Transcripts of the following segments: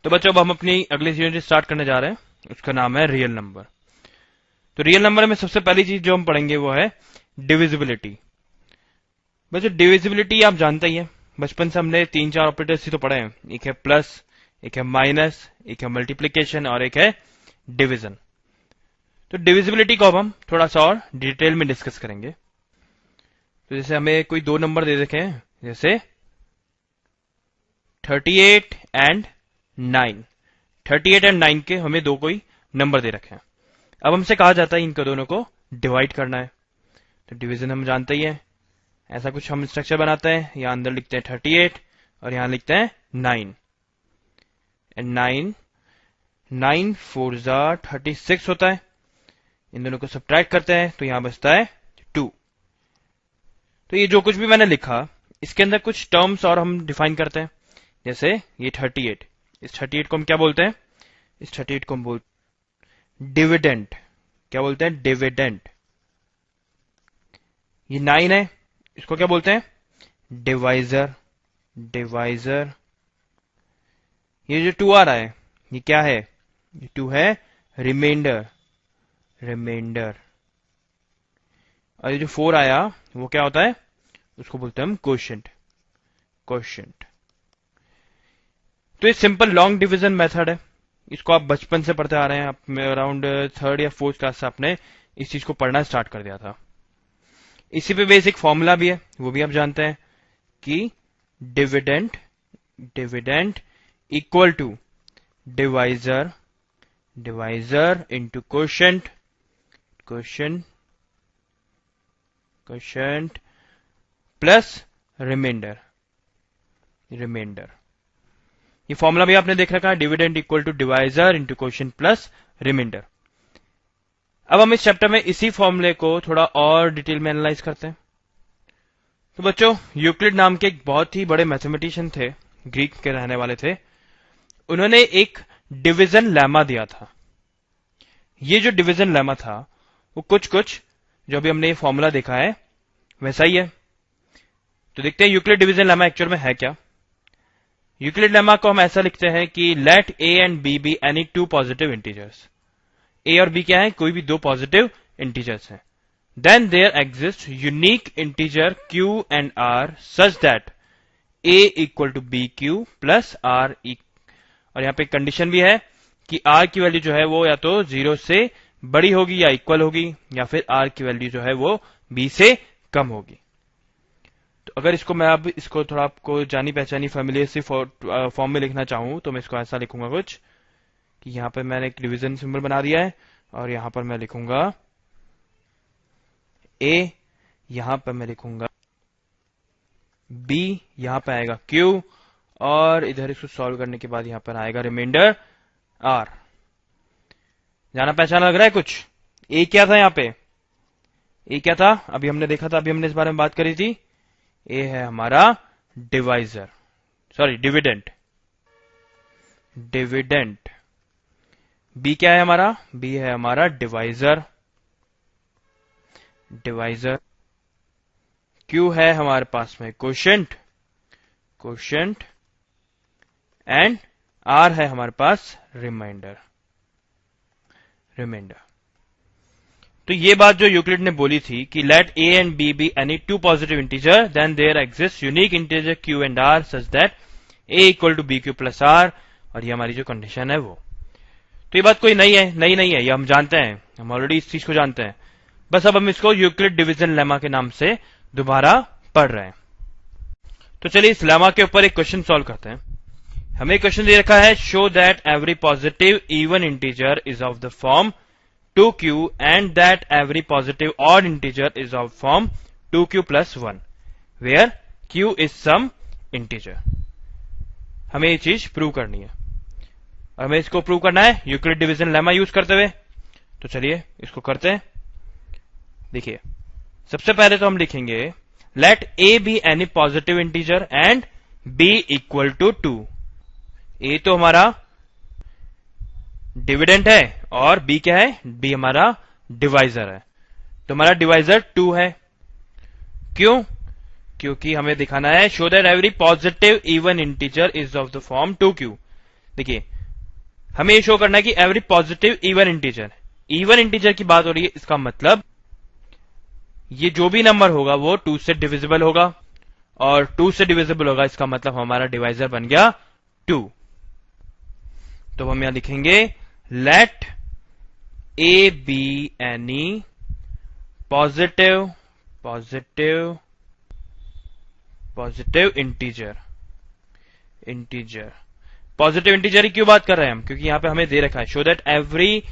तो बच्चों अब हम अपनी अगली यूनिट स्टार्ट करने जा रहे हैं, उसका नाम है रियल नंबर। तो रियल नंबर में सबसे पहली चीज जो हम पढ़ेंगे वो है डिविजिबिलिटी। बच्चों डिविजिबिलिटी आप जानते ही हैं, बचपन से हमने 3-4 ऑपरेटर्स ही तो पढ़े हैं। एक है प्लस, एक है माइनस, एक है मल्टीप्लीकेशन और एक है डिवीजन। तो डिविजिबिलिटी को अब हम थोड़ा सा और डिटेल में डिस्कस करेंगे। तो जैसे हमें कोई दो नंबर दे रखे हैं, जैसे 38 एंड 9। 38 एंड 9 के हमें दो कोई नंबर दे रखे हैं। अब हमसे कहा जाता है इनको दोनों को डिवाइड करना है। तो डिवीजन हम जानते ही हैं, ऐसा कुछ हम स्ट्रक्चर बनाते हैं। यहां अंदर लिखते हैं 38 और यहां लिखते हैं 9 एंड 9 4 जा 36 होता है। इन दोनों को सब्ट्रैक्ट करते हैं तो यहां बचता है 2। तो ये जो कुछ भी मैंने लिखा, इसके अंदर कुछ टर्म्स और हम डिफाइन करते हैं। जैसे ये 38, इस 38 को हम क्या बोलते हैं? इस 38 को हम बोलते हैं डिविडेंड। क्या बोलते हैं? डिविडेंड। ये 9 है, इसको क्या बोलते हैं? डिवाइजर। डिवाइजर। ये जो 2 आ रहा है, ये क्या है? ये 2 है रिमाइंडर। रिमाइंडर। और ये जो 4 आया वो क्या होता है? उसको बोलते हैं हम क्वोशिएंट। क्वोशिएंट। तो ये सिंपल लॉन्ग डिवीजन मेथड है, इसको आप बचपन से पढ़ते आ रहे हैं। आप अराउंड 3rd या 4th क्लास से आपने इस चीज को पढ़ना स्टार्ट कर दिया था। इसी पे बेसिक फॉर्मूला भी है, वो भी आप जानते हैं कि dividend dividend equal to divisor. Divisor into quotient. Quotient quotient plus remainder. Remainder. ये फॉर्मूला भी आपने देख रखा है, dividend equal to divisor into quotient plus remainder. अब हम इस चैप्टर में इसी फॉर्मूले को थोड़ा और डिटेल में एनालाइज करते हैं। तो बच्चों यूक्लिड नाम के एक बहुत ही बड़े मैथमेटिशियन थे, ग्रीक के रहने वाले थे। उन्होंने एक डिवीजन लेमा दिया था। ये जो डिवीजन लेमा था वो कुछ कुछ जो अभी हमने ये फॉर्मूला देखा है वैसा ही है। तो देखते हैं यूक्लिड डिवीजन लेमा एक्चुअल में है क्या। यूक्लिड लेमा को हम ऐसा लिखते हैं कि let A and B be any two positive integers. A और बी क्या है? कोई भी दो पॉजिटिव इंटीजर्स हैं। Then there exist unique integer Q and are such that A equal to B Q plus are. और यहां पे कंडीशन भी है कि आर की वैल्यू जो है वो या तो 0 से बड़ी होगी या इक्वल होगी, या फिर आर की वैल्यू जो है वो बी से कम होगी। तो अगर इसको मैं अब इसको थोड़ा आपको जानी पहचानी फैमिलियर सी फॉर्म में लिखना चाहूं तो मैं इसको ऐसा लिखूंगा कुछ कि यहां पर मैंने एक डिवीजन सिंबल बना दिया है और यहां पर मैं लिखूंगा ए, यहां पर मैं लिखूंगा बी, यहां पर आएगा क्यू और इधर इसको सॉल्व करने के बाद यहां पर आएगा रिमाइंडर आर। जाना पहचाना लग रहा है कुछ? ए क्या था यहां पे? ए क्या था? अभी हमने देखा था, अभी हमने इस बारे में बात करी थी। ए है हमारा divisor, sorry dividend. Dividend. B क्या है हमारा? बी है हमारा डिवाइजर। डिवाइजर। क्यू है हमारे पास में क्वोशिएंट। क्वोशिएंट। एंड आर है हमारे पास रिमाइंडर। रिमाइंडर। तो ये बात जो यूक्लिड ने बोली थी कि let A and B be any two positive integer then there exist unique integer Q and are such that A equal to B Q plus are. और ये हमारी जो कंडीशन है वो, तो ये बात कोई नई नहीं है, ये हम जानते हैं, हम ऑलरेडी इस चीज को जानते हैं। बस अब हम इसको यूक्लिड डिवीजन लेमा के नाम से दोबारा पढ़ रहे हैं। तो चलिए इस लेमा के ऊपर एक क्वेश्चन सॉल्व करते हैं। हमें क्वेश्चन दे रखा है show that every positive even integer is of the form 2q and that every positive odd integer is of form 2q plus 1 where q is some integer। हमें ये चीज प्रूव करनी है और हमें इसको प्रूव करना है यूक्लिड डिवीजन लेमा यूज करते हुए। तो चलिए इसको करते हैं। देखिए सबसे पहले तो हम लिखेंगे late a be any positive integer and b equal to 2। a तो हमारा डिविडेंड है और बी क्या है? बी हमारा डिवाइजर है। तो हमारा डिवाइजर 2 है। क्यों? क्योंकि हमें दिखाना है show that every positive even integer is of the form 2q। देखिए हमें ये शो करना है कि एवरी पॉजिटिव इवन इंटीजर की बात हो रही है, इसका मतलब ये जो भी नंबर होगा वो 2 से डिविजिबल होगा, और 2 से डिविजिबल होगा इसका मतलब हमारा डिवाइजर बन गया 2। तो हम यहां लिखेंगे let a be any positive integer. Positive integer की क्यों बात कर रहे हैं हम, क्योंकि यहां पे हमें दे रखा है show that every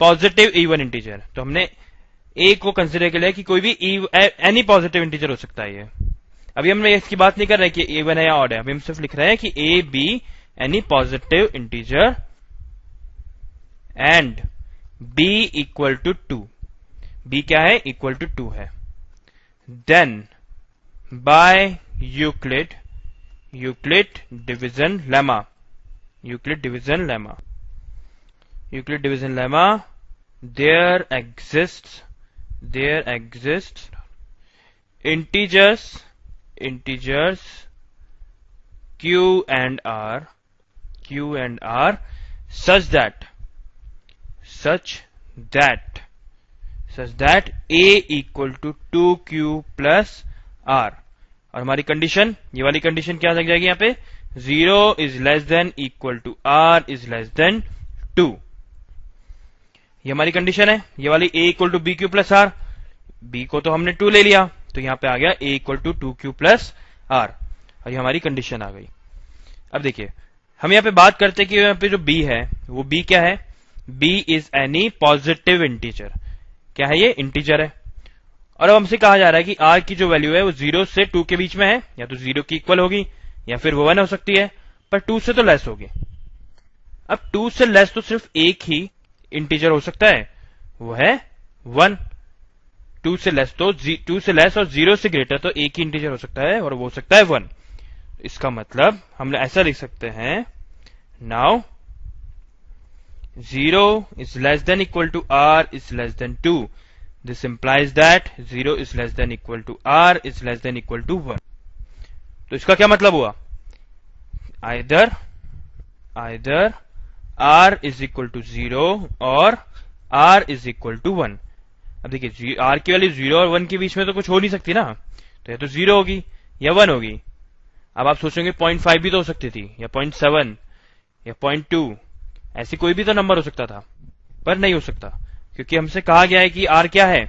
positive even integer, तो हमने ए को कंसिडर कर लिया कि कोई भी एनी पॉजिटिव इंटीजर हो सकता है ये। अभी हम इसकी बात नहीं कर रहे कि इवन है या ऑड है, अभी हम सिर्फ लिख रहे हैं कि a be any positive integer and b equal to 2। B क्या है, इक्वल टू 2 है। Then by Euclid division lemma there exists integers q and r such that a equal to 2q plus r। और हमारी condition, ये वाली condition क्या लग जाएगी यहाँ पे, 0 is less than equal to r is less than 2। ये हमारी कंडीशन है, ये वाली a equal to B Q plus r, b को तो हमने 2 ले लिया तो यहां पे आ गया a equal to 2q plus r, और ये हमारी कंडीशन आ गई। अब देखिए हम यहाँ पे बात करते हैं कि यहाँ पे जो b है वो b क्या है, b is any positive integer. क्या है, ये इंटीजर है। और अब हमसे कहा जा रहा है कि r की जो वैल्यू है वो 0 से 2 के बीच में है, या तो 0 की इक्वल होगी या फिर वो 1 हो सकती है, पर 2 से तो लेस होगी। अब 2 से लेस तो सिर्फ एक ही इंटीजर हो सकता है, वो है 1। 2 से लेस और 0 से ग्रेटर तो एक ही इंटीजर हो सकता है, और वो हो सकता है 1। इसका मतलब हम ऐसा लिख सकते हैं, now 0 is less than equal to r is less than 2. This implies that 0 is less than equal to r is less than equal to 1. तो इसका क्या मतलब हुआ, either r is equal to 0 और r is equal to 1। अब देखिए r की value 0 और 1 के बीच में तो कुछ हो नहीं सकती ना, तो या तो 0 होगी या 1 होगी। अब आप सोचेंगे 0.5 भी तो हो सकती थी, या 0.7 या 0.2, ऐसी कोई भी तो नंबर हो सकता था, पर नहीं हो सकता, क्योंकि हमसे कहा गया है कि r क्या है,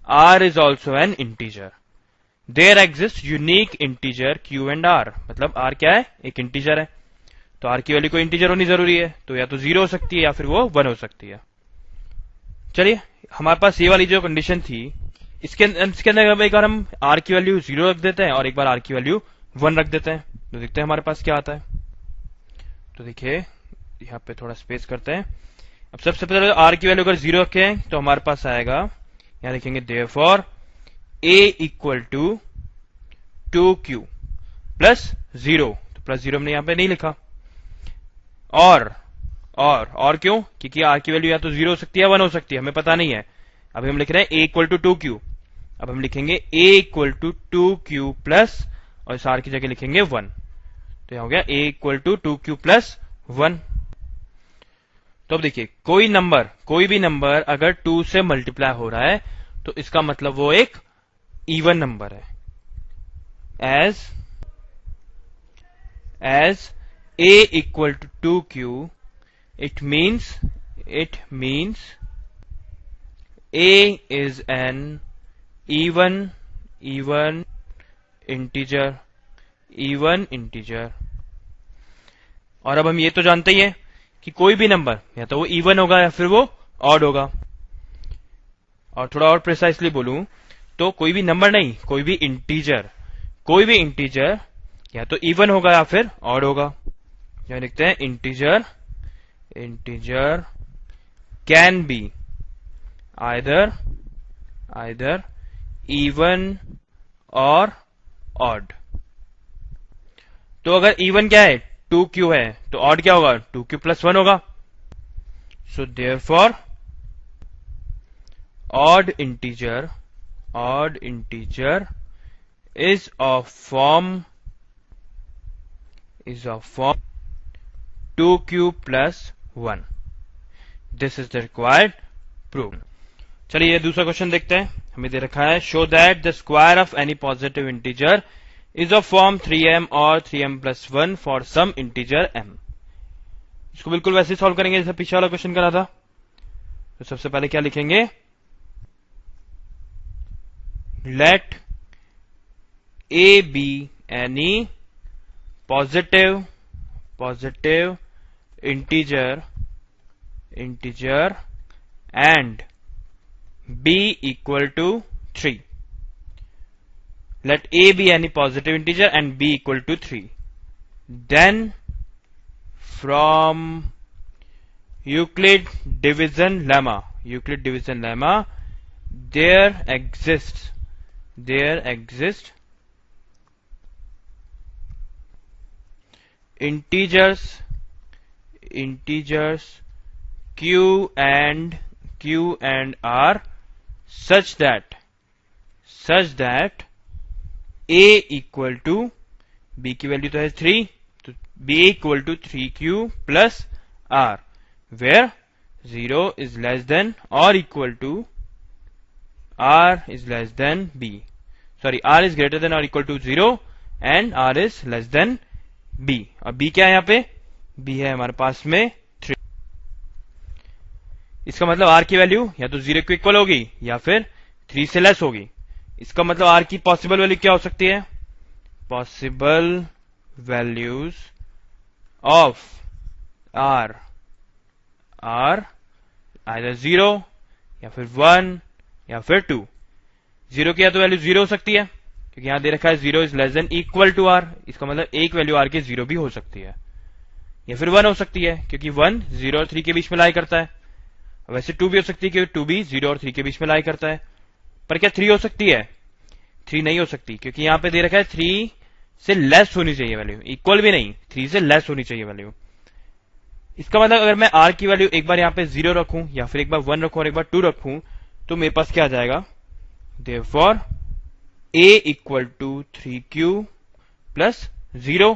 r is also an integer. There exist unique integer q and r, मतलब r क्या है, एक इंटीजर है, तो r की वैल्यू कोई इंटीजर होनी जरूरी है, तो या तो 0 हो सकती है या फिर वो 1 हो सकती है। चलिए हमारे पास ये वाली जो कंडीशन थी, इसके अंदर एक बार हम r की वैल्यू 0 रख देते हैं और एक बार r की वैल्यू 1 रख देते हैं, तो देखते हैं हमारे पास क्या आता है। तो देखिए यहाँ पे थोड़ा स्पेस करते हैं। अब सबसे पहले r की वैल्यू अगर 0 रखें तो हमारे पास आएगा, यहां लिखेंगे therefore a equal to 2q plus 0, तो प्लस 0 हमने यहां पे नहीं लिखा। और क्यों, क्योंकि r की वैल्यू या तो 0 हो सकती है या 1 हो सकती है, हमें पता नहीं है। अभी हम लिख रहे हैं a इक्वल टू 2q, अब हम लिखेंगे a equal to 2q plus, और इस r की जगह लिखेंगे 1, तो यहां हो गया a equal to 2q plus 1। तो अब देखिए कोई भी नंबर अगर 2 से मल्टीप्लाई हो रहा है तो इसका मतलब वो एक इवन नंबर है। As a equal to 2q, it means a is an even integer। और अब हम ये तो जानते ही हैं कि कोई भी नंबर या तो वो इवन होगा या फिर वो ऑड होगा। और थोड़ा और प्रिसाइसली बोलूं तो कोई भी नंबर नहीं, कोई भी इंटीजर या तो इवन होगा या फिर ऑड होगा। यहां लिखते हैं integer can be either even और ऑड। तो अगर इवन क्या है, 2q है, तो ऑड क्या होगा, 2q प्लस 1 होगा। So therefore odd integer is of form 2q plus 1. This is the required proof. चलिए ये दूसरा क्वेश्चन देखते हैं. हमें दे रखा है show that the square of any positive integer is of form 3m और 3m plus 1 for some integer m. इसको बिल्कुल वैसे सॉल्व करेंगे जैसे पीछे वाला क्वेश्चन करा था. तो सबसे पहले क्या लिखेंगे, late a be any positive integer and b equal to 3. Let a be any positive integer and b equal to 3. Then from Euclid division lemma, there exists integers q and r such that a equal to b की value तो है 3, तो b equal to 3q plus r, where 0 is less than or equal to r is less than b. Sorry, r is greater than or equal to 0 and r is less than b. अब b क्या है यहाँ पे, b है हमारे पास में 3. इसका मतलब r की वैल्यू या तो 0 के इक्वल होगी या फिर 3 से लेस होगी. इसका मतलब r की पॉसिबल वैल्यू क्या हो सकती है, possible values of r are either 0 या फिर 1 या फिर 2. 0 की या तो वैल्यू 0 हो सकती है क्योंकि यहां दे रखा है 0 is less than equal to r. इसका मतलब एक वैल्यू r के 0 भी हो सकती है, या फिर 1 हो सकती है क्योंकि 1 0 और 3 के बीच में लाई करता है. वैसे 2 भी हो सकती है क्योंकि 2 भी 0 और 3 के बीच में लाई करता है. पर क्या 3 हो सकती है, 3 नहीं हो सकती क्योंकि यहां पे दे रखा है 3 से लेस होनी चाहिए वैल्यू, इक्वल भी नहीं, 3 से लेस होनी चाहिए वैल्यू. इसका मतलब अगर मैं r की वैल्यू एक बार यहां पे 0 रखूं या फिर एक बार 1 रखूं और एक बार 2 रखूं तो मेरे पास क्या आ जाएगा, therefore a equal to 3q plus 0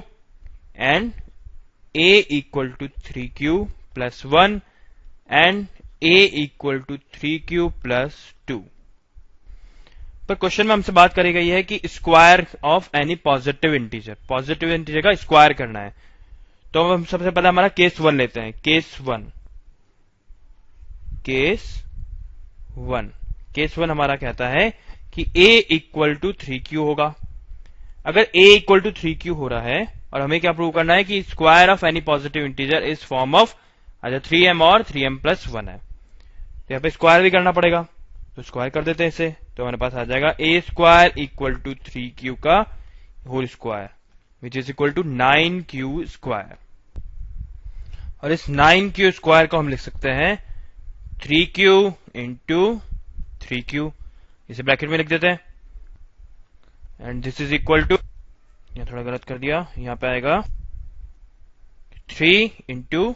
and a equal to 3q plus 1 and a equal to 3q plus 2. पर क्वेश्चन में हमसे बात करी गई है कि square of any positive integer का स्क्वायर करना है. तो हम सबसे पहले हमारा केस 1 लेते हैं. केस 1 हमारा कहता है कि a इक्वल टू 3q होगा. अगर a इक्वल टू 3q हो रहा है और हमें क्या प्रूव करना है कि square of any positive integer is form of अगर 3m और 3m plus 1 है, तो यहाँ पे स्क्वायर भी करना पड़ेगा. तो स्क्वायर कर देते हैं इसे, तो हमारे पास आ जाएगा a square equal to 3q का whole square which is equal to 9q square. और इस 9q स्क्वायर को हम लिख सकते हैं 3q इंटू 3q, इसे ब्रैकेट में लिख देते हैं. And this is equal to, यहां थोड़ा गलत कर दिया, यहां पे आएगा 3 इंटू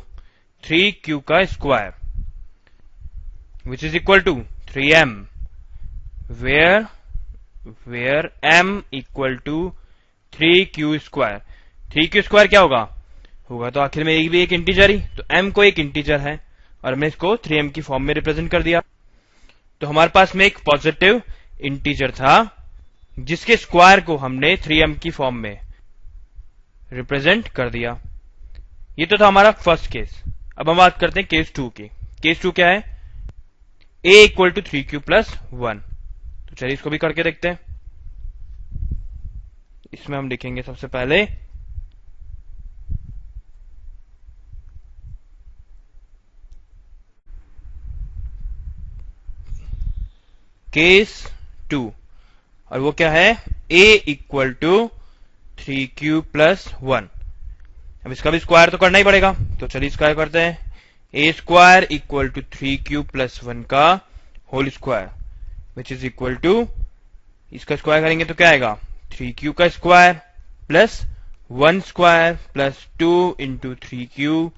3q का square which is equal to 3m, where m equal to 3q square. 3q square क्या होगा तो आखिर में एक भी एक इंटीजर ही, तो m को एक इंटीजर है और हमने इसको 3m की फॉर्म में रिप्रेजेंट कर दिया. तो हमारे पास में एक पॉजिटिव इंटीजर था जिसके स्क्वायर को हमने 3m की फॉर्म में रिप्रेजेंट कर दिया. ये तो था हमारा फर्स्ट केस. अब हम बात करते हैं केस 2 की. केस 2 क्या है, a equal to 3q plus 1. तो चलिए इसको भी करके देखते हैं. इसमें हम लिखेंगे सबसे पहले केस 2 और वो क्या है, a equal to 3q plus 1. अब इसका भी स्क्वायर तो करना ही पड़ेगा, तो चलिए स्क्वायर करते हैं. a square equal to 3q plus 1 का whole square which is equal to, इसका स्क्वायर करेंगे तो क्या आएगा 3q का square plus 1 square plus 2 into 3q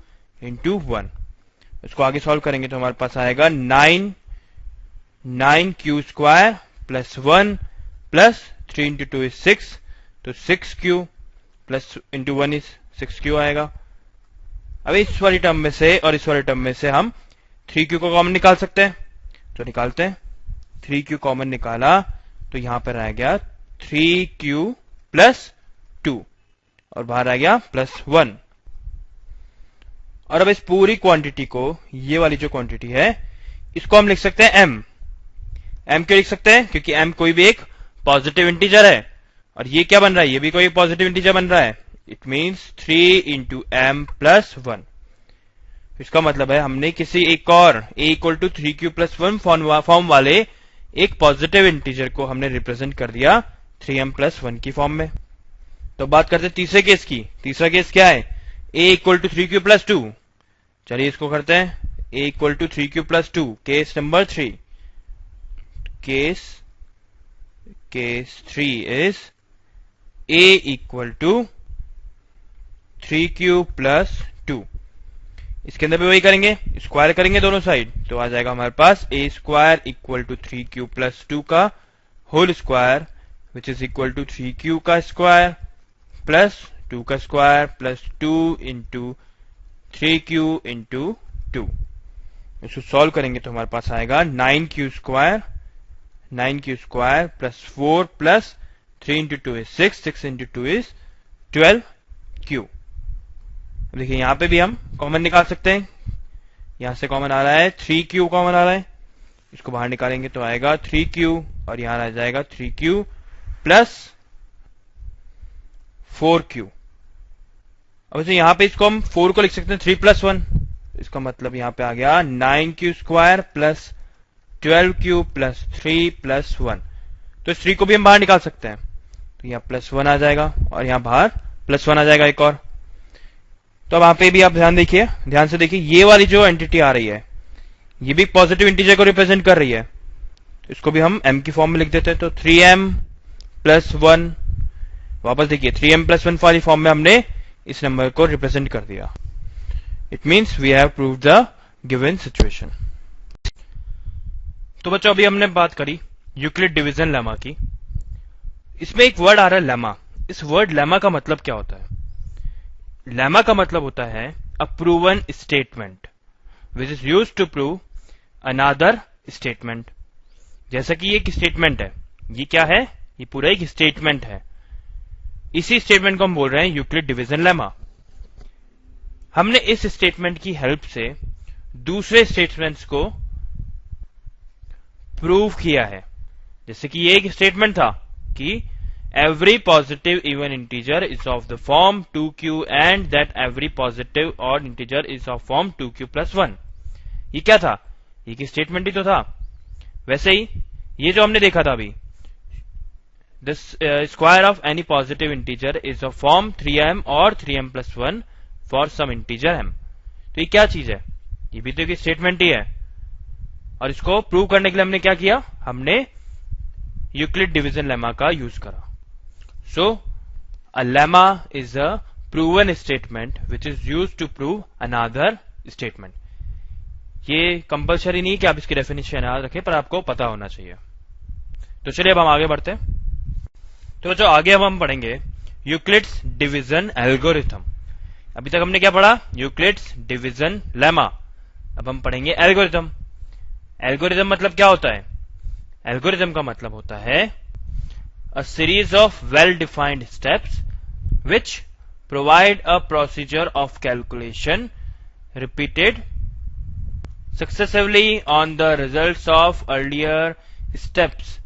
into 1. इसको आगे सॉल्व करेंगे तो हमारे पास आएगा 9q square plus 1 plus 3 into 2 is 6, तो 6q plus into 1 is 6q आएगा. अब इस वाली टर्म में से और इस वाली टर्म में से हम 3q को कॉमन निकाल सकते हैं, तो निकालते हैं। 3q कॉमन निकाला तो यहां पर रह गया 3q प्लस 2 और बाहर आ गया +1। और अब इस पूरी क्वांटिटी को, ये वाली जो क्वांटिटी है, इसको हम लिख सकते हैं m। m क्यों लिख सकते हैं? क्योंकि m कोई भी एक पॉजिटिव इंटीजर है, और ये क्या बन रहा है? ये भी कोई पॉजिटिव इंटीजर बन रहा है। It means 3 into m plus 1। इसका मतलब है हमने किसी एक और a equal to 3q plus 1 form वाले एक पॉजिटिव इंटीजर को हमने रिप्रेजेंट कर दिया 3m प्लस 1 की फॉर्म में। तो बात करते हैं तीसरे केस की। तीसरा केस क्या है? a equal to 3q plus 2। चलिए इसको करते हैं। a equal to 3q plus 2, case number 3। Case 3 is a equal to 3q plus 2। इसके अंदर भी वही करेंगे, स्क्वायर करेंगे दोनों साइड, तो आ जाएगा हमारे पास a square equal to 3q plus 2 का whole square, which is equal to 3q का स्क्वायर प्लस 2 का square plus 2 into 3q into 2। इसको सॉल्व करेंगे तो हमारे पास आएगा 9q square plus 4 plus 3 into 2 is 6, 6 into 2 is 12q। देखिए यहां पे भी हम कॉमन निकाल सकते हैं। यहां से कॉमन आ रहा है 3q कॉमन आ रहा है, इसको बाहर निकालेंगे तो आएगा 3q और यहां आ जाएगा 3q प्लस 4q। अब इसे यहां पे इसको हम 4 को लिख सकते हैं 3 प्लस 1। इसका मतलब यहां पे आ गया 9q square plus 12q plus 3 plus 1। तो इस 3 को भी हम बाहर निकाल सकते हैं, तो यहां +1 आ जाएगा और यहां बाहर +1 आ जाएगा एक और। तो अब वहां पे भी आप ध्यान से देखिए, ये वाली जो एंटिटी आ रही है ये भी पॉजिटिव इंटीजर को रिप्रेजेंट कर रही है, तो इसको भी हम m की फॉर्म में लिख देते हैं। तो 3m प्लस 1, वापस देखिए 3m प्लस 1 वाली फॉर्म में हमने इस नंबर को रिप्रेजेंट कर दिया। It means we have proved the given situation. तो बच्चों अभी हमने बात करी यूक्लिड डिवीजन लेमा की। इसमें एक वर्ड आ रहा है लेमा। इस वर्ड लेमा का मतलब क्या होता है? लेमा का मतलब होता है a proven statement which is used to prove another statement. जैसा कि ये एक स्टेटमेंट है, ये क्या है? ये पूरा एक स्टेटमेंट है। इसी स्टेटमेंट को हम बोल रहे हैं यूक्लिड डिवीजन लेमा। हमने इस स्टेटमेंट की हेल्प से दूसरे स्टेटमेंट्स को प्रूव किया है। जैसे कि ये एक स्टेटमेंट था कि every positive even integer is of the form 2q and that every positive odd integer is of form 2q plus 1। ये क्या था? ये एक स्टेटमेंट ही तो था। वैसे ही ये जो हमने देखा था अभी, this square of any positive integer is of form 3m और 3m plus 1 for some integer m। तो ये क्या चीज है? ये भी तो एक स्टेटमेंट ही है, और इसको प्रूव करने के लिए हमने क्या किया? हमने यूक्लिड डिवीजन लेमा का यूज करा। So, a lemma is a proven statement which is used to prove another statement। ये कंपलसरी नहीं है कि आप इसकी डेफिनेशन याद रखें, पर आपको पता होना चाहिए। तो चलिए अब हम आगे बढ़ते हैं। तो बच्चों आगे अब हम पढ़ेंगे यूक्लिड्स डिवीजन एल्गोरिथम। अभी तक हमने क्या पढ़ा? Euclid's division lemma. अब हम पढ़ेंगे एल्गोरिथम। एल्गोरिथम मतलब क्या होता है? एल्गोरिथम का मतलब होता है a series of well-defined steps which provide a procedure of calculation repeated successively on the results of earlier steps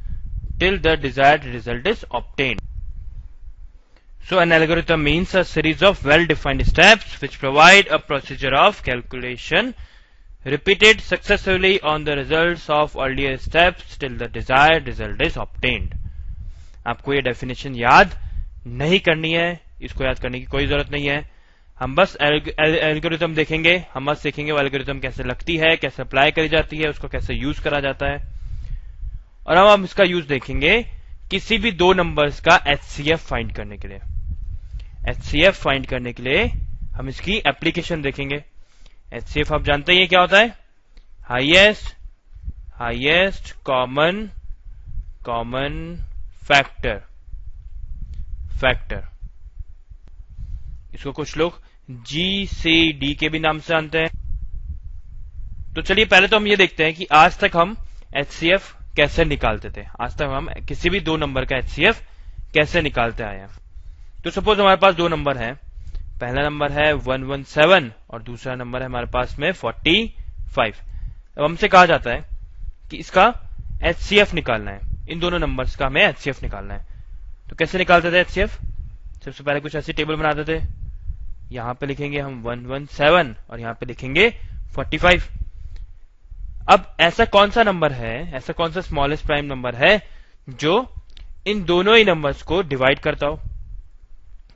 till the desired result is obtained। So an algorithm means a series of well-defined steps which provide a procedure of calculation repeated successively on the results of earlier steps till the desired result is obtained। आपको ये definition याद नहीं करनी है, इसको याद करने की कोई जरूरत नहीं है। हम बस एल्गोरिथम देखेंगे, हम बस देखेंगे वो एल्गोरिथम कैसे लगती है, कैसे अप्लाई करी जाती है, उसको कैसे यूज करा जाता है, और हम इसका यूज देखेंगे किसी भी दो नंबर्स का एचसीएफ फाइंड करने के लिए। एचसीएफ फाइंड करने के लिए हम इसकी एप्लीकेशन देखेंगे। एचसीएफ आप जानते हैं क्या होता है? Highest common factor. इसको कुछ लोग जी से डी के भी नाम से जानते हैं। तो चलिए पहले तो हम ये देखते हैं कि आज तक हम एचसीएफ कैसे निकालते थे। आज तक हम किसी भी दो नंबर का एचसीएफ कैसे निकालते आए हैं। तो सपोज हमारे पास दो नंबर है, पहला नंबर है 117 और दूसरा नंबर है हमारे पास में 45। अब हमसे कहा जाता है कि इसका एचसीएफ निकालना है, इन दोनों नंबर्स का हमें एचसीएफ निकालना है। तो कैसे निकालते थे एचसीएफ? सबसे पहले कुछ ऐसी टेबल बनाते थे, यहां पे लिखेंगे हम 117 और यहां पे लिखेंगे 45। अब ऐसा कौन सा नंबर है, ऐसा कौन सा स्मॉलेस्ट प्राइम नंबर है जो इन दोनों ही नंबर्स को डिवाइड करता हो?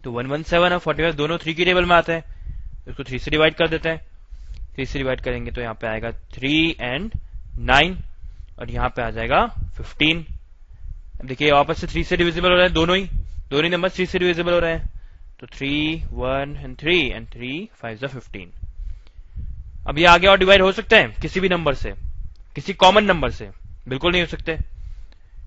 तो 117 और 45 दोनों 3 की टेबल में आते हैं, उसको 3 से डिवाइड कर देते हैं। 3 से डिवाइड करेंगे तो यहां पे आएगा 3 एंड 9 और यहां पे आ जाएगा 15। अब देखिए वापस से 3 से डिविजिबल हो रहे हैं, दोनों ही नंबर 3 से डिविजिबल हो रहे हैं। तो 3 1 एंड 3 एंड 3 5 15। अब ये आगे और डिवाइड हो सकते हैं किसी भी नंबर से, किसी कॉमन नंबर से? बिल्कुल नहीं हो सकते,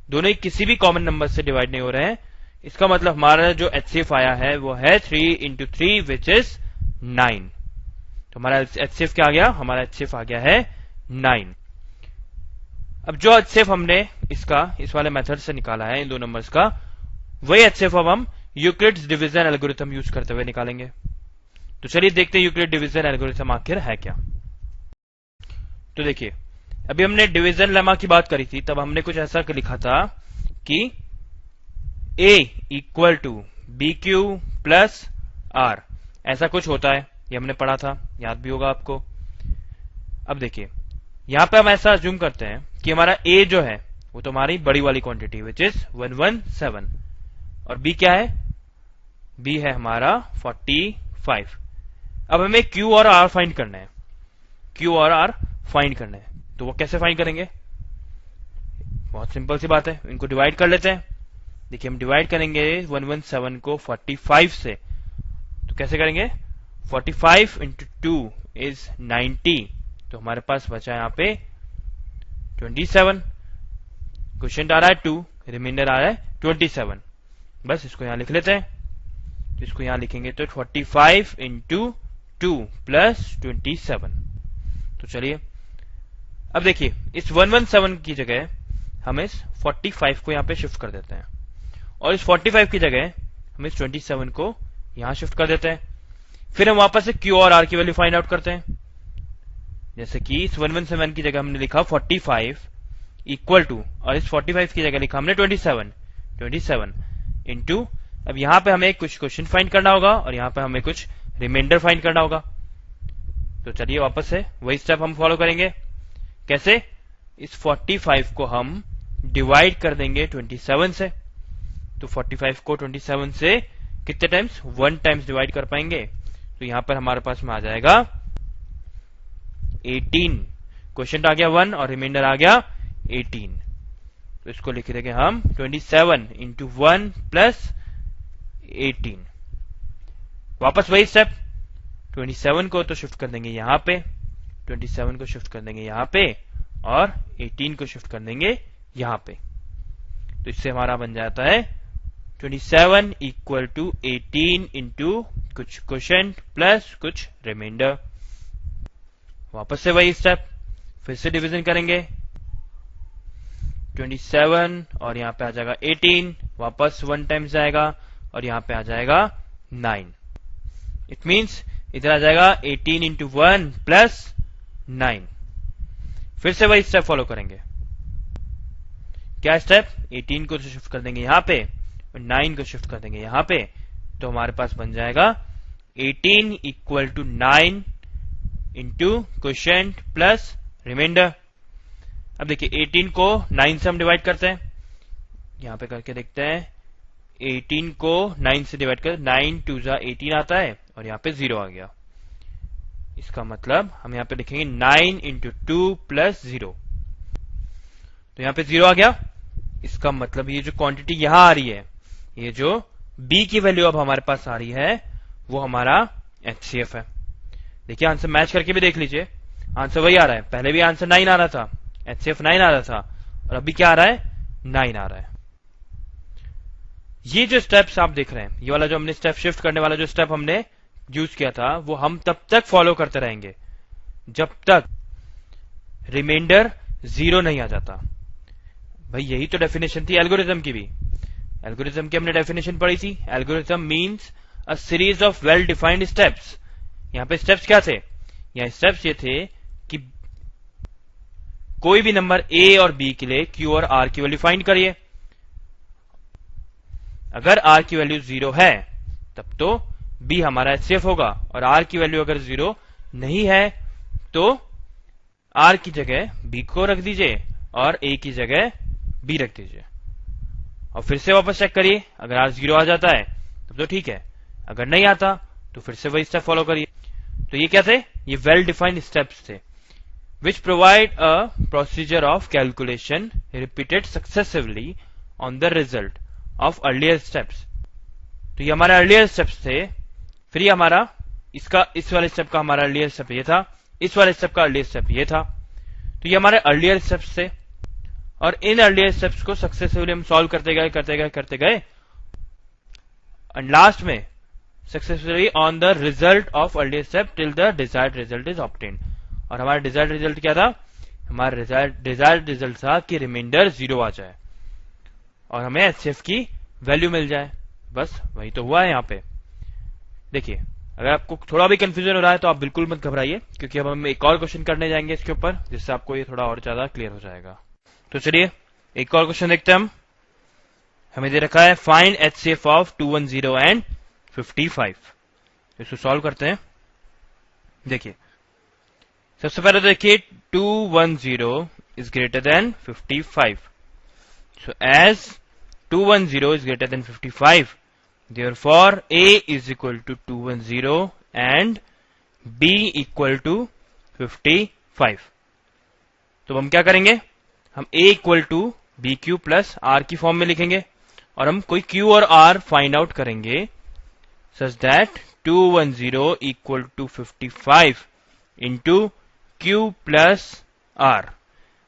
दोनों ही किसी भी कॉमन नंबर से डिवाइड नहीं हो रहे हैं। इसका मतलब हमारा जो एचसीएफ आया है वो है 3 इंटू 3 विच इज 9। तो हमारा एचसीएफ क्या आ गया? हमारा एचसीएफ आ गया है 9। अब जो एचसीएफ हमने इसका इस वाले मेथड से निकाला है इन दो नंबर्स का, वही एचसीएफ अब हम यूक्लिड्स डिवीजन एल्गोरिथम यूज करते हुए निकालेंगे। तो चलिए देखते हैं यूक्लिड डिवीजन एल्गोरिथम आखिर है क्या। तो देखिए अभी हमने डिवीजन लेमा की बात करी थी, तब हमने कुछ ऐसा लिखा था कि a equal to B Q plus r, ऐसा कुछ होता है, ये हमने पढ़ा था, याद भी होगा आपको। अब देखिए यहां पे हम ऐसा अज्यूम करते हैं कि हमारा a जो है वो तो हमारी बड़ी वाली क्वांटिटी विच इज 117 और b क्या है? b है हमारा 45। अब हमें q और r फाइंड करना है, q और r फाइंड करना है। तो वो कैसे फाइंड करेंगे? बहुत सिंपल सी बात है, इनको डिवाइड कर लेते हैं। देखिए हम डिवाइड करेंगे 117 को 45 से, तो कैसे करेंगे? 45 इंटू 2 इज 90, तो हमारे पास बचा यहां पे 27। क्वेश्चन आ रहा है 2, रिमाइंडर आ रहा है 27। बस इसको यहां लिख लेते हैं। तो इसको यहां लिखेंगे तो 45 इंटू 2 प्लस 27। तो चलिए अब देखिए इस 117 की जगह हम इस 45 को यहां पे शिफ्ट कर देते हैं और इस 45 की जगह हम इस 27 को यहां शिफ्ट कर देते हैं। फिर हम वापस से क्यू और आर की वैल्यू फाइंड आउट करते हैं। जैसे कि इस 117 की जगह हमने लिखा 45 इक्वल टू, और इस 45 की जगह लिखा हमने 27 इंटू, अब यहां पे हमें कुछ क्वेश्चन फाइंड करना होगा और यहां पे हमें कुछ रिमाइंडर फाइंड करना होगा। तो चलिए वापस से वही स्टेप हम फॉलो करेंगे। कैसे? इस 45 को हम डिवाइड कर देंगे 27 से। तो 45 को 27 से कितने टाइम्स? 1 टाइम्स डिवाइड कर पाएंगे। तो यहां पर हमारे पास में आ जाएगा 18। क्वेश्चन आ गया 1 और रिमाइंडर आ गया 18। तो इसको लिख देंगे हम 27 इंटू 1 प्लस 18। वापस वही स्टेप, 27 को तो शिफ्ट कर देंगे यहां पे, 27 को शिफ्ट कर देंगे यहां पे और 18 को शिफ्ट कर देंगे यहां पे। तो इससे हमारा बन जाता है 27 इक्वल टू 18 इंटू कुछ क्वोशंट प्लस कुछ रिमाइंडर। वापस से वही स्टेप, फिर से डिवीजन करेंगे 27 और यहां पे आ जाएगा 18, वापस 1 टाइम्स जाएगा और यहां पे आ जाएगा 9। इट मींस इधर आ जाएगा 18 इंटू 1 प्लस 9। फिर से वही स्टेप फॉलो करेंगे। क्या स्टेप? 18 को शिफ्ट कर देंगे यहां पे और 9 को शिफ्ट कर देंगे यहां पे। तो हमारे पास बन जाएगा 18 equal to 9 into quotient plus remainder. अब देखिए 18 को 9 से हम डिवाइड करते हैं, यहां पे करके देखते हैं। 18 को 9 से डिवाइड कर, 9 2 जा 18 आता है और यहां पे 0 आ गया। इसका मतलब हम यहां पे लिखेंगे 9 इंटू 2 प्लस 0। तो यहां पे 0 आ गया। इसका मतलब ये जो क्वांटिटी यहां आ रही है, ये जो b की वैल्यू अब हमारे पास आ रही है, वो हमारा एचसीएफ है। देखिए आंसर मैच करके भी देख लीजिए, आंसर वही आ रहा है। पहले भी आंसर 9 आ रहा था, एचसीएफ 9 आ रहा था, और अभी क्या आ रहा है? 9 आ रहा है। ये जो स्टेप्स आप देख रहे हैं, ये वाला जो हमने स्टेप शिफ्ट करने वाला जो स्टेप हमने यूज किया था वो हम तब तक फॉलो करते रहेंगे जब तक रिमाइंडर 0 नहीं आ जाता। भाई यही तो डेफिनेशन थी एल्गोरिथम की भी। एल्गोरिथम की हमने डेफिनेशन पढ़ी थी। Algorithm means a series of well defined steps. यहां पे स्टेप्स क्या थे? यहां स्टेप्स ये थे कि कोई भी नंबर ए और बी के लिए क्यू और आर की वैल्यू फाइंड करिए। अगर आर की वैल्यू 0 है तब तो बी हमारा एचसीएफ होगा, और आर की वैल्यू अगर 0 नहीं है तो आर की जगह बी को रख दीजिए और ए की जगह बी रख दीजिए, और फिर से वापस चेक करिए। अगर आर 0 आ जाता है तब तो ठीक है, अगर नहीं आता तो फिर से वही स्टेप फॉलो करिए। तो ये क्या थे? ये वेल डिफाइंड स्टेप्स थे which provide a procedure of calculation repeated successively on the result of earlier steps. तो ये हमारा अर्लियर स्टेप्स थे। फिर ये हमारा इस वाले स्टेप का हमारा अर्लियर स्टेप ये था, इस वाले स्टेप का अर्लियर स्टेप ये था। तो ये हमारे अर्लियर स्टेप्स थे, और इन अर्लियर स्टेप्स को सक्सेसिवली हम सॉल्व करते गए एंड लास्ट में successfully on the result of earlier step till the desired result is obtained. और हमारा डिजायर्ड रिजल्ट क्या था? हमारा डिजायर्ड रिजल्ट था कि रिमाइंडर 0 आ जाए और हमें एचसीएफ की वैल्यू मिल जाए। बस वही तो हुआ है यहाँ पे। देखिए, अगर आपको थोड़ा भी कंफ्यूजन हो रहा है तो आप बिल्कुल मत घबराइए, क्योंकि अब हम एक और क्वेश्चन करने जाएंगे इसके ऊपर, जिससे आपको ये थोड़ा और ज्यादा क्लियर हो जाएगा। तो चलिए एक और क्वेश्चन देखते हैं हम। हमें दे रखा है फाइंड एचसीएफ ऑफ 210 एंड 55। इसको सॉल्व करते हैं। देखिए, सबसे पहले तो देखिए 210 is greater than 55। So as 210 is greater than 55, therefore A is equal to 210 and B equal to 55। तो हम क्या करेंगे? हम A equal to BQ plus R की फॉर्म में लिखेंगे, और हम कोई Q और R फाइंड आउट करेंगे such that 210 equal to 55 into Q plus R।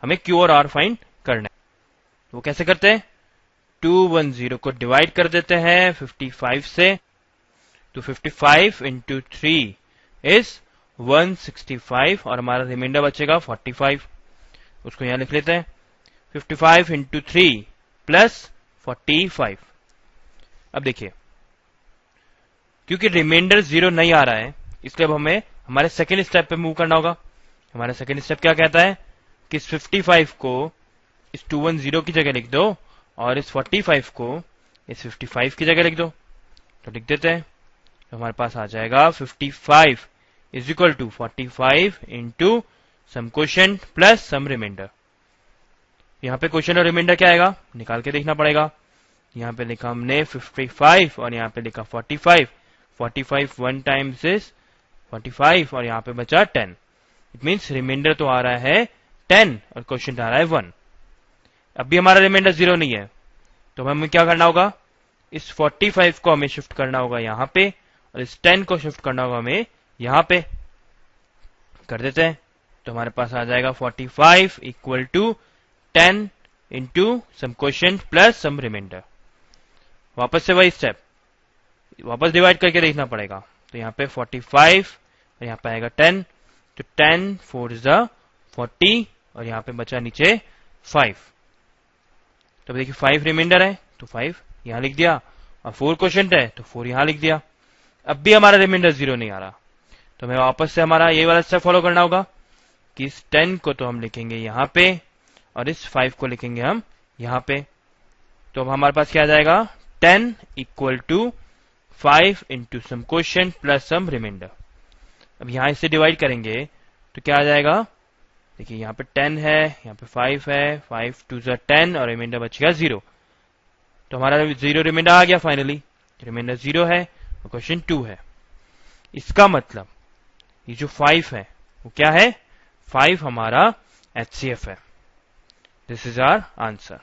हमें Q और R फाइंड करना है। वो कैसे करते हैं? 210 को डिवाइड कर देते हैं 55 से, तो 55 इंटू 3 इज 165, और हमारा रिमाइंडर बचेगा 45। उसको यहां लिख लेते हैं 55 इंटू 3 प्लस 45। अब देखिए, क्योंकि रिमाइंडर 0 नहीं आ रहा है, इसलिए अब हमें हमारे सेकेंड स्टेप पे मूव करना होगा। हमारा सेकेंड स्टेप क्या कहता है कि इस 55 को इस 210 की जगह लिख दो, और इस 45 को इस 55 की जगह लिख दो। तो लिख देते हैं, तो हमारे पास आ जाएगा 55 is equal to 45 into some quotient plus some remainder. यहाँ पे क्वोशिएंट और रिमाइंडर क्या आएगा निकाल के देखना पड़ेगा। यहाँ पे लिखा हमने 55 और यहाँ पे लिखा 45। 45 1 टाइम्स इज 45, और यहाँ पे बचा 10। इट मीन्स रिमाइंडर तो आ रहा है 10 और क्वोशिएंट आ रहा है 1। अब भी हमारा रिमाइंडर 0 नहीं है, तो हमें क्या करना होगा? इस 45 को हमें शिफ्ट करना होगा यहाँ पे, और इस 10 को शिफ्ट करना होगा हमें यहाँ पे। कर देते हैं, तो हमारे पास आ जाएगा 45 equal to 10 into some quotient plus some remainder. वापस से वही स्टेप, वापस डिवाइड करके देखना पड़ेगा। तो यहाँ पे 45 और यहाँ पे आएगा 10, तो 10 4 इज 40, और यहाँ पे बचा नीचे 5। तो देखिए 5 रिमाइंडर है तो 5 यहां लिख दिया, और 4 क्वोशिएंट है तो 4 यहां लिख दिया। अब भी हमारा रिमाइंडर 0 नहीं आ रहा, तो हमें वापस से हमारा ये वाला स्टेप फॉलो करना होगा कि इस 10 को तो हम लिखेंगे यहाँ पे, और इस 5 को लिखेंगे हम यहाँ पे। तो अब हमारे पास क्या आ जाएगा? 10 equal to 5 into some quotient plus some remainder. अब यहां इसे डिवाइड करेंगे तो क्या आ जाएगा? देखिए यहाँ पे 10 है, यहाँ पे 5 है, 5 2 10, और रिमाइंडर बच गया 0। तो हमारा 0 रिमाइंडर आ गया फाइनली। रिमाइंडर 0 है और क्वेश्चन 2 है। इसका मतलब ये जो 5 है वो क्या है? 5 हमारा एचसीएफ है। This is our answer.